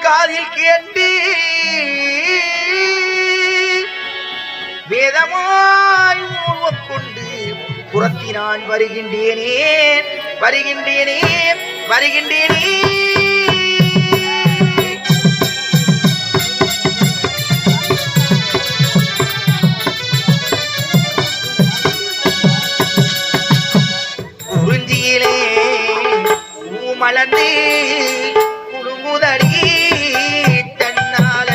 காதில் கேட்டு வேதமாய் கொண்டு புறத்தினான் வருகின்றேனே வருகின்றேனே வருகின்றேனே. குறிஞ்சியிலே மலர்ந்து குடுங்குதடி தன்னால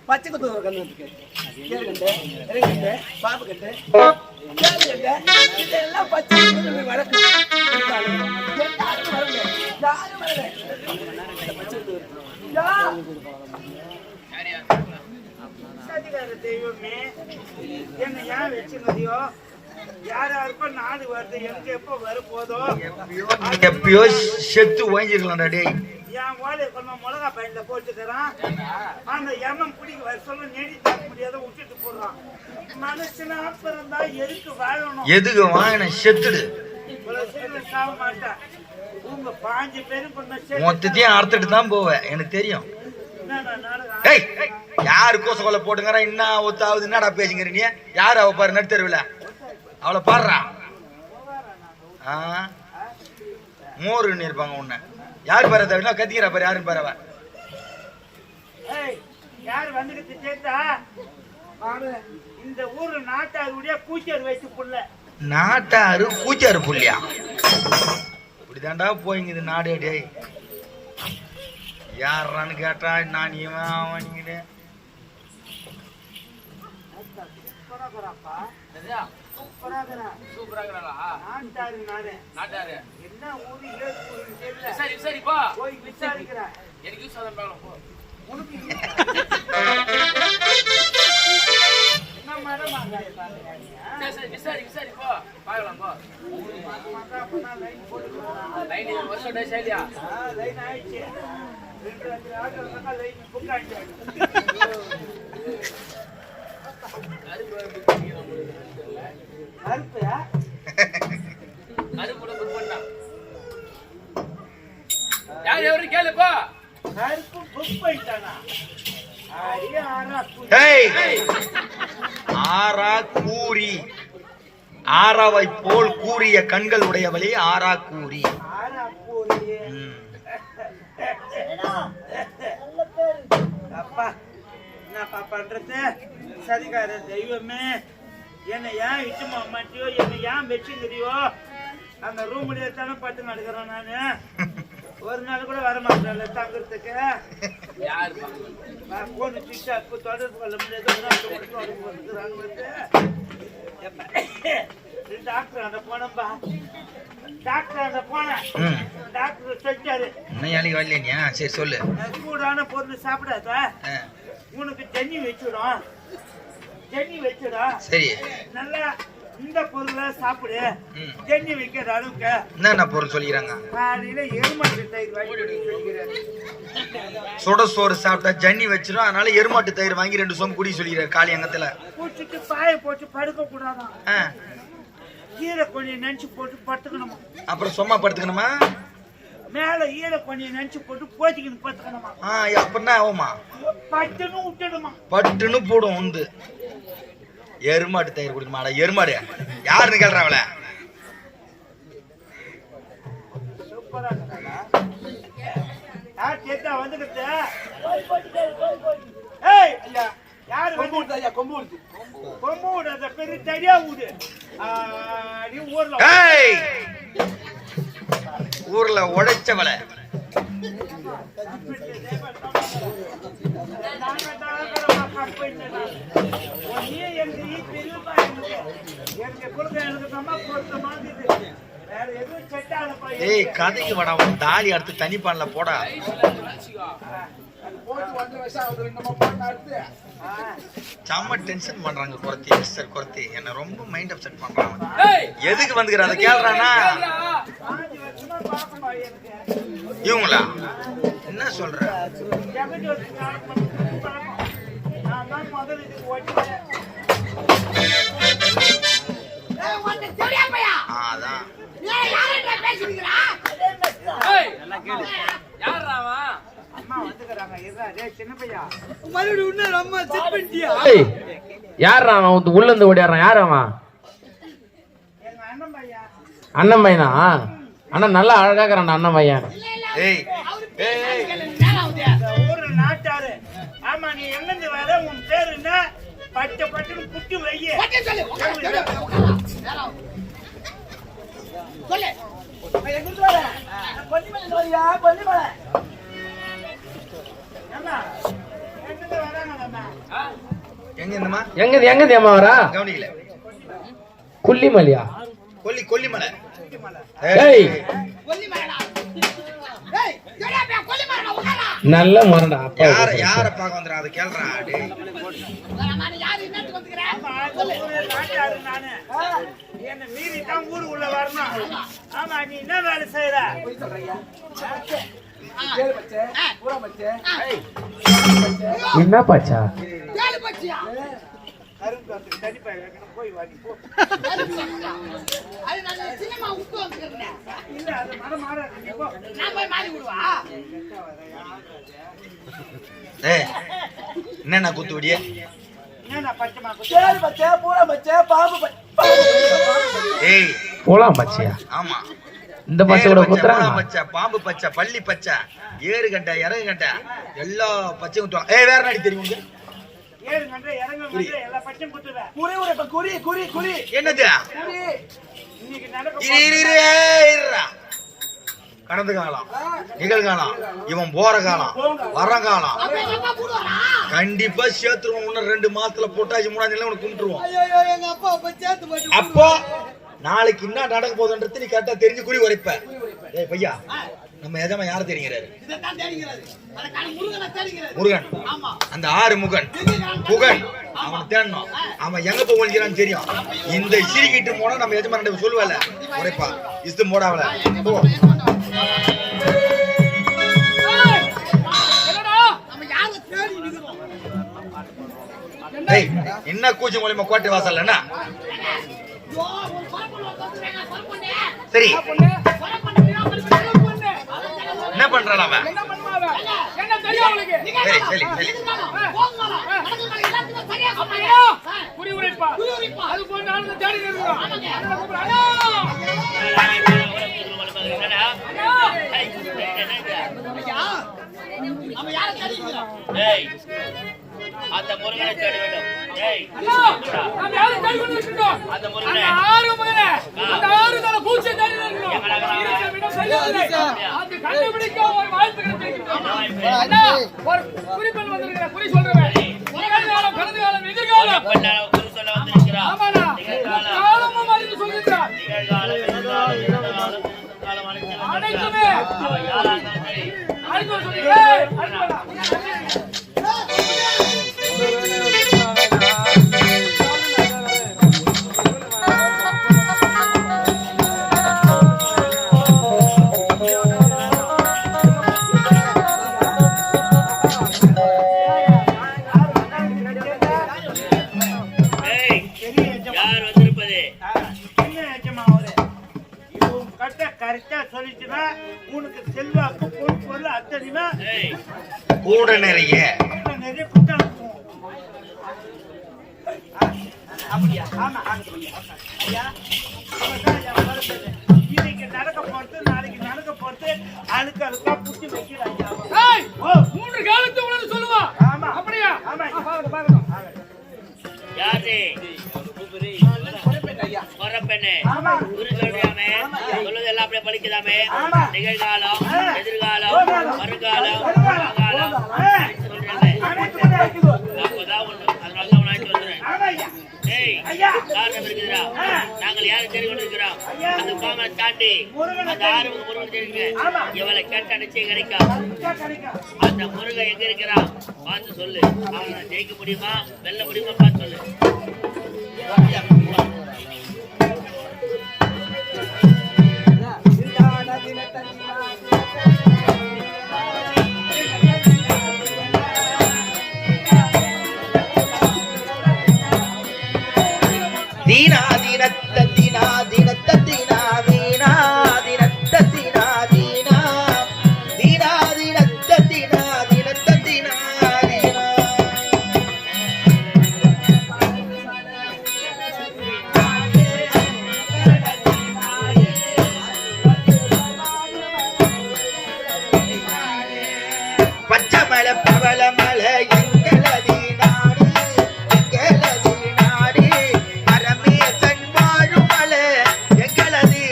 பச்சை குத்து கண்ணு பாப்பு கட்டு இதெல்லாம் பச்சை வழக்கு தெய்வமே என்ன ஏன் வச்சுனதையோ யாராருக்கும் நாடு வருது எனக்கு எப்போ வர போதோ எப்பயோ செத்து வாங்கிருக்கலாம் டேய். என் ஓலையை கொண்டு மிளகா பையன்ல போட்டுக்கிறான். அந்த எண்ணம் பிடிக்க வர சொல்ல நெடி தாக்க முடியாத விட்டுட்டு போடுறான். மனுஷனா அப்புறம் தான் எதுக்கு வாழணும்? எதுக்கு வாங்கின செத்துடு. இவ்வளவு சீக்கிரம் சாக மாட்டேன். உங்க 5 பேரும் பண்ண மொத்தத்தையும் அறுத்துட்டு தான் போவேன், எனக்கு தெரியும். ஏய், யாரு கோச கொலை போட்டுங்கிறா? என்ன ஒத்தாவது என்னடா பேசுங்கிற நீ? யாரு அவ பாரு நடுத்தருவில அவளை பாடுறா. மோருன்னு இருப்பாங்க உன்ன. யாரு பாரு தவிர கத்திக்கிறா பாரு, யாருன்னு பாரு அவ. யாரு வந்துகிட்டு சேர்த்தா இந்த ஊரு நாட்டாருடைய கூச்சர் வச்சு புள்ள. நாட்டாரு கூச்சாரு புள்ளியா? இப்படிதாண்டா போயிங்குது நாடு. டேய் யாரான்னு கேட்டா நான் இவன் அவனிக்கிட்டே என்ன ஊரு போய் விசாரிக்கிறேன். என்ன மரம் விசாரி போ பாக்கலாம் போ. லைன் ஆயிடுச்சு. 2 ஆட்டோ லைன் புக் ஆயிடுச்சு. கருப்பையா கருப்பு புக் பண்ணா யார் எவரு கேளுப்பா. கருப்பு புக் பண்ணிட்டானா? ஆரா கூறி, ஆராவை போல் கூறிய கண்கள் உடையவளே ஆரா கூறி. அப்பா என்னப்பா பண்றது? சதிகார தெய்வமே, என்னை ஏன் இட்டுமா மாட்டியோ, என்னை ஏன் வச்சுங்கிறியோ? அந்த ரூம்லயே தானே பட்டு நடக்கிறேன் நானு. ஒரு நாள் கூட வர மாட்டேன்ல தங்குறதுக்கு. போன சிக்ஷா தொடர்பு கொள்ள முடியாது. டாக்டர் அந்த போனப்பா, டாக்டர் அந்த போனேன். டாக்டர் சொல்லிட்டாரு, சரி சொல்லு, சூடான பொருள் சாப்பிடாத, உனக்கு தண்ணி வச்சுடும். சரி நல்லா இந்த பொருளை சாப்பிடு, தண்ணி வைக்கிற அளவுக்கு. என்ன பொருள் சொல்லிக்கிறாங்க? காலையில எருமாட்டு தயிர் வாங்கி சொல்லிக்கிறாரு. சுட சோறு சாப்பிட்டா ஜன்னி வச்சிடும், அதனால எருமாட்டு தயிர் வாங்கி 2 சோம்பு குடி சொல்லிக்கிறாரு. காலி அங்கத்துல குடிச்சிட்டு பாய போட்டு படுக்க கூடாதான். ஈர கொஞ்சம் நினைச்சு போட்டு படுத்துக்கணுமா? அப்புறம் சும்மா படுத்துக்கணுமா? மேல ஈர கொஞ்சம் நினைச்சு போட்டு போத்திக்கணும் படுத்துக்கணுமா? அப்படின்னா ஆகுமா? பட்டுன்னு விட்டுடுமா? பட்டுன்னு போடும் வந்து. எருமாட்டு தயிர் குடிக்குமாடா? எருமாடு யாருன்னு கேள்றாங்கள? சூப்பரா யார் கேட்டா வந்துக்கிட்ட? யாரு வந்து கொம்பு விடாத பெரிய தடியா ஊடு. ஊர்ல உடைச்சவளை கதைக்கு வடா. தாலி அடுத்து தனிப்பான்ல போடா. செம்ம டென்ஷன் பண்றாங்க குறத்தி, மிஸ்டர் குறத்தி. என்ன ரொம்ப மைண்ட் அப்செட் பண்றாங்க. எதுக்கு வந்துக்கிற அதை கேள்றானா? இவங்களா என்ன சொல்ற? அதான் யார் அவன் உள்ள இருந்து ஓடியாரான்? யார் அவன்? அண்ணன் பையனா? அண்ணா நல்லா அழகாக்குறான் அண்ணன் பையன். நாட்டாரு. ஆமா, நீ எங்கிருந்து வர? உன் பேரு என்ன? பட்டு பட்டு குட்டி வைய எங்க அம்மா வரா? கொல்லிமலையா? கொல்லிமலை. நல்ல மரண்டா. யார பாக்க வந்துறான் அதை கேள்றா. என்ன மீறி தான் ஊரு உள்ள வரணும். ஆமா, நீ என்ன வேலை செய்யற? என்ன பச்சா போய் வாங்கி போ இல்ல அது மரம் மாறாது போ நான் போய் மாறி விடுவா ஏய் என்னண்ணா குத்து விடிய என்னடா பச்சைமா சேல் பச்சை பூரா பச்சை பாம்பு ஏய் போலாம் பச்சையா ஆமா இந்த பச்சையோட குத்துறாங்க பச்சை பாம்பு பச்சை பள்ளி பச்சை ஏறு கண்டை இறகு கண்டை எல்லா பச்சையும் குத்துவாங்க. ஏய் வேற நாடி தெரியுங்க ஏறு கண்டை இறங்கு கண்டை எல்லா பச்சையும் குத்துவேன் குறி ஒரு குறி குறி குறி என்னது குறி இன்னைக்கு நடக்க இருடா கடந்த காலம் நிகழ்காலம் இவன் போற காலம் வர காலம் கண்டிப்பா சேர்த்துருவோம். இன்னும் 2 மாசத்துல போட்டாச்சு 3ஆம் தேதியில உனக்கு கும்பிட்டுருவோம். அப்போ நாளைக்கு என்ன நடக்க போகுதுன்றது நீ கரெக்டா தெரிஞ்சு குறி உரைப்ப. ஏய் பையா நம்ம எஜமா யார தெரியுறாரு? முருகன். அந்த 6 முகன் புகன் அவன் தேடணும். அவன் எங்க போய் ஒழிக்கிறான்னு தெரியும். இந்த சிரிக்கிட்டு போனா நம்ம எஜமா சொல்லுவல உரைப்பா இஸ்து போடாவல போ. என்ன கூச்சி மூலியமா கோட்டை வாசல் என்ன சரி என்ன பண்றான் அவன்? சரி சரி சரி அந்த முருகனை தேட வேண்டும். அந்த முருகனை கூட நிறைய அப்படியா? ஆமா ஐயா இன்னைக்கு நடக்க போறது நாளைக்கு நடக்க போறது அழுக்க அழுக்கா புடிச்சு வைக்கிறாங்க. 3 காலத்து உனக்கு சொல்லுவா. ஆமா அப்படியா? ஆமா பாருங்க யாரு வரப்பெண்ணே குரு சொல்றாமே சொல்லுதெல்லாம் அப்படியே பலிக்குதாமே. நிகழ்காலம் எதிர்காலம் வருங்காலம் காலம் சொல்றாமே. அப்பதான் ஒண்ணு அதனாலதான் உனக்கு வந்துடுறேன். காரணம் இருக்குதுடா. நாங்கள் யாரும் தெரிந்து கொண்டிருக்கிறோம். அந்த கோமனை தாண்டி அந்த 6 முருகன் தெரியுங்க. இவளை கேட்ட நிச்சயம் கிடைக்கும். அந்த முருகன் எங்க இருக்கிறான் பார்த்து சொல்லு. அவனை ஜெயிக்க முடியுமா வெல்ல முடியுமா பார்த்து சொல்லு. தீனா தீனத்த தீனா தீனத்த தீனா தீனா தீனத்த தீனா தீனா தீனா தீனத்த தீனா தீனத்த தீனா தீனா. பச்சை மலை பவள மலை எங்களதி நாடு எங்களதி நாடு பரமேசன் வாழும் மலை எங்களதி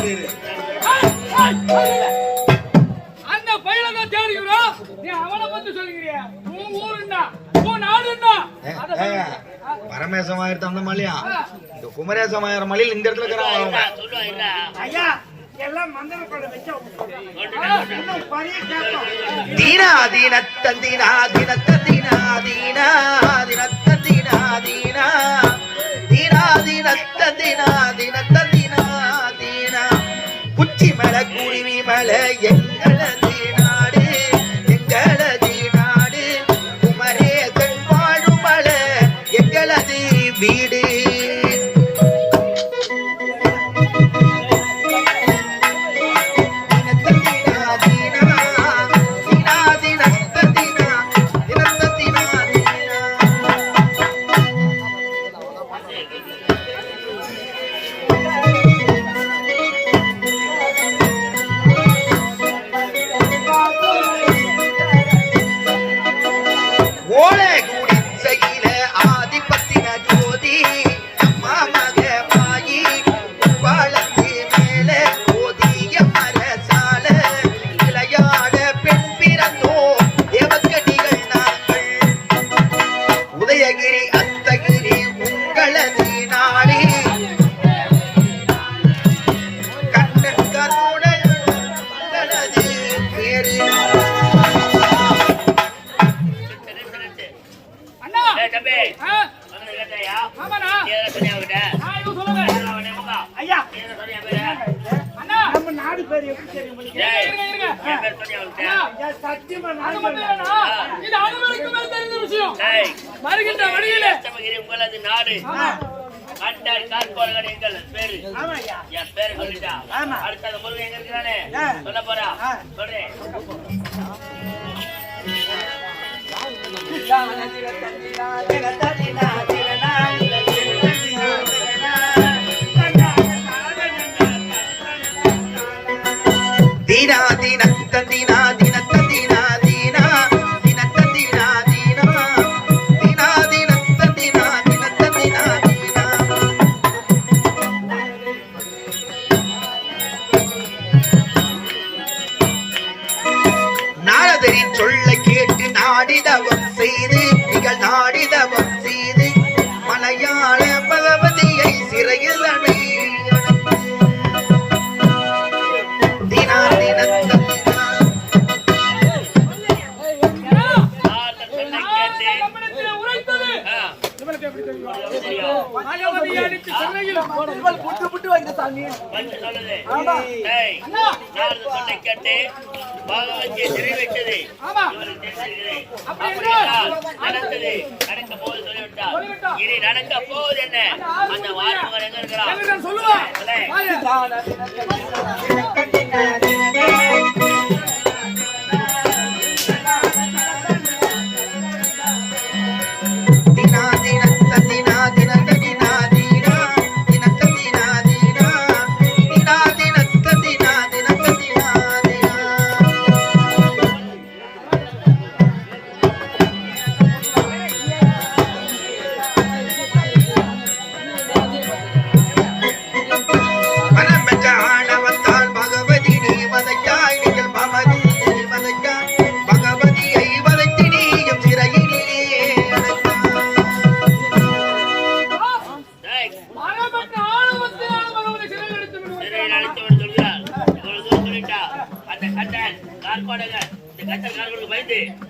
வீடு. அந்த பையனை தேடுகிறோம். நீ அவனை பத்தி சொல்லுகிறியா? உன் ஊருன்னா உன் நாடுன்னா பரமேசமாயிரத்து அந்த மலையா இந்த குமரேசமாயிரம் மலையில் இந்த இடத்துல இருக்கிறாங்க. சொல்லுவா இல்ல ஐயா எல்லாம் மந்திர கொடை வச்சா கொண்டுடா. இன்னும் பரிய கேட்போம். தீனா தீனத்தந்தீனா தினத்தந்தீனா தீனா தினத்தந்தீனா தீனா தீனா தீனத்தந்தீனா தினத்தந்தீனா தீனா குச்சி மலை குருவி மலை எங்களது நாடு எங்களது நாடு குமரேசன் வாழும் மலை எங்களது வீடு வருகின்ற வழியிலே உங்களது நாடு கண்டார் கார்போர்கள் எங்கள் பேரு என் பேரு சொல்லிட்டா அடுத்த முருகன் எங்க இருக்கிறானே சொல்ல போறா சொல்றேன் தீனா தீனத்தந்தீனா தினத்தந்தீனா தீனா தினத்தந்தீனா தீனா தீனா தினத்தந்தீனா தினத்தந்தீனா தீனா நாரதரின் சொல்ல கேட்டு நாடிதவம் செய்து நிகழ் நாடிதவம் செய்து மலையாள பகவதியை சிறையில் அடை நடக்க போகுது என்ன அந்த வாரம் எங்க இருக்கிறான் சொல்லுவா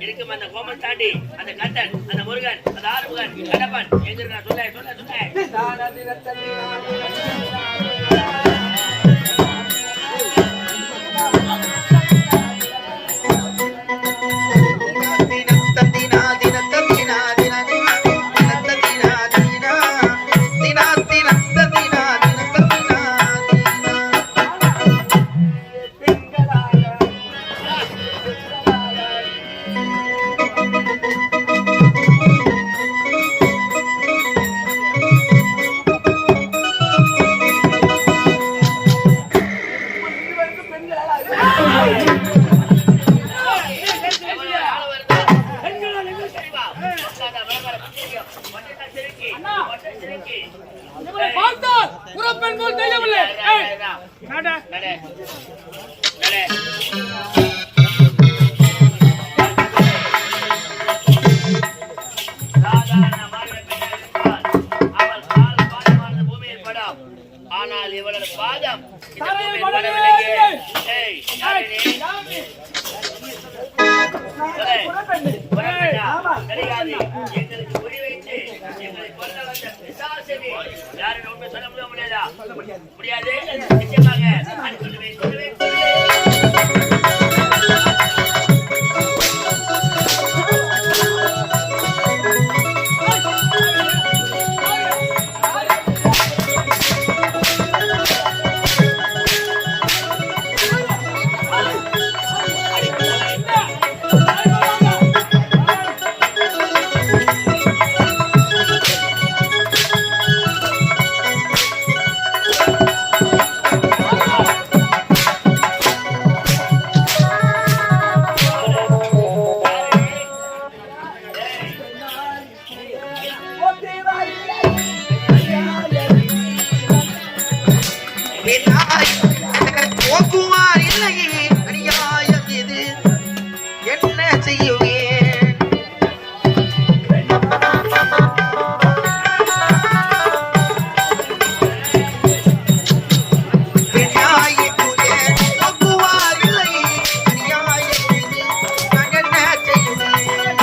இருக்கும் அந்த கோமல் தாண்டி அந்த கட்டன் அந்த முருகன் அந்த ஆறுமுகன் கடப்பன் எங்க நான் சொல்ல சொல்ல ஆமா. கிடையாது. எங்களுக்கு குறி வைத்து எங்களை கொல்ல வந்த பிசாசனே யாரும் உண்மை சொல்ல முடியாதா? முடியாது. நிச்சயமாக நான் சொல்லுவேன். போக்குவார் இல்லையே அநியாயம் இது என்ன செய்யுவேன் போக்குவார் இல்லையே அநியாயம் இது நான் என்ன செய்யுவேன்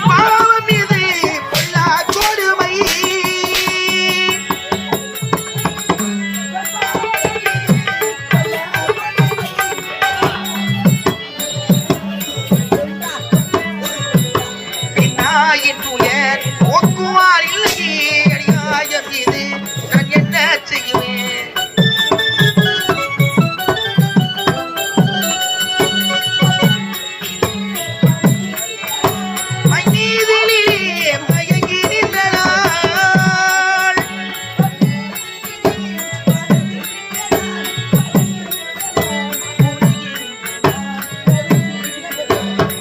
பாவம் இது பொல்லா கொடுமை பின்னாயின் துயர் போக்குவார் இல்லையே அநியாயம் இது நான் என்ன செய்வேன் மைநீதிலே மயங்கி நின்றனாள்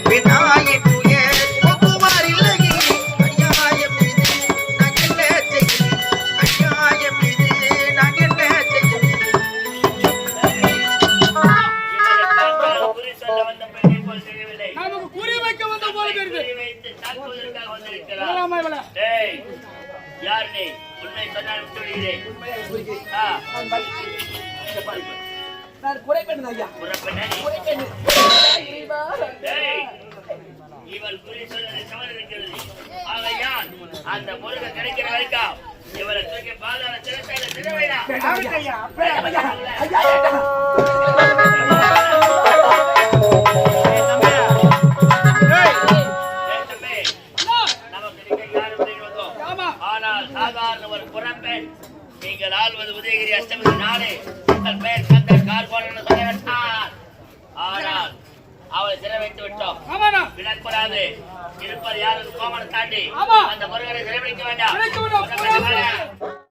பின்னாயின் துயர் போக்குவார் இல்லையே அநியாயம் இது நான் என்ன செய்வேன் அநியாயம் இது நான் என்ன செய்வேன் குறி சொல்ல வந்த பெண்ணை போல் தெரியவில்லை. நமக்கு குறி வைக்க வந்த போல தெரியுது. குறி வைத்து தாக்குவதற்காக வந்திருக்கிறார். ஆமா இவள. டேய், யார் நீ? உன்னை சொன்னால் விட்டு விடுகிறேன். ஆ. புறப்பெண்ணே. டேய், இவள் குறி சொல்வதில் தவறு இருக்கிறது. ஆகையால் அந்த முருகன் கிடைக்கிற வரைக்கும் இவளை தூக்கி பாதாள சிறைச்சாலையில சிறை வைடா. ஐயா, ஏய் தம்பி, நமக்கு நீங்கள் யாரும் உதவி வந்தோம். ஆமா. ஆனால் சாதாரண ஒரு புறப்பெண் நீங்கள் ஆள்வது உதயகிரி அஷ்டமி நாடு உங்கள் பெயர் கந்தர் கார்கோன் என்று சொல்ல வேண்டாம். ஆனால் அவளை சிறை வைத்து விட்டோம். ஆமாண்ணா. விடக்கூடாது. இருப்பது யாரும் கோமனை தாண்டி ஆமா. அந்த முருகனை சிறைபிடிக்க வேண்டாம். கிடைக்க வேண்டும். புறப்பெண்ணே, வாங்க.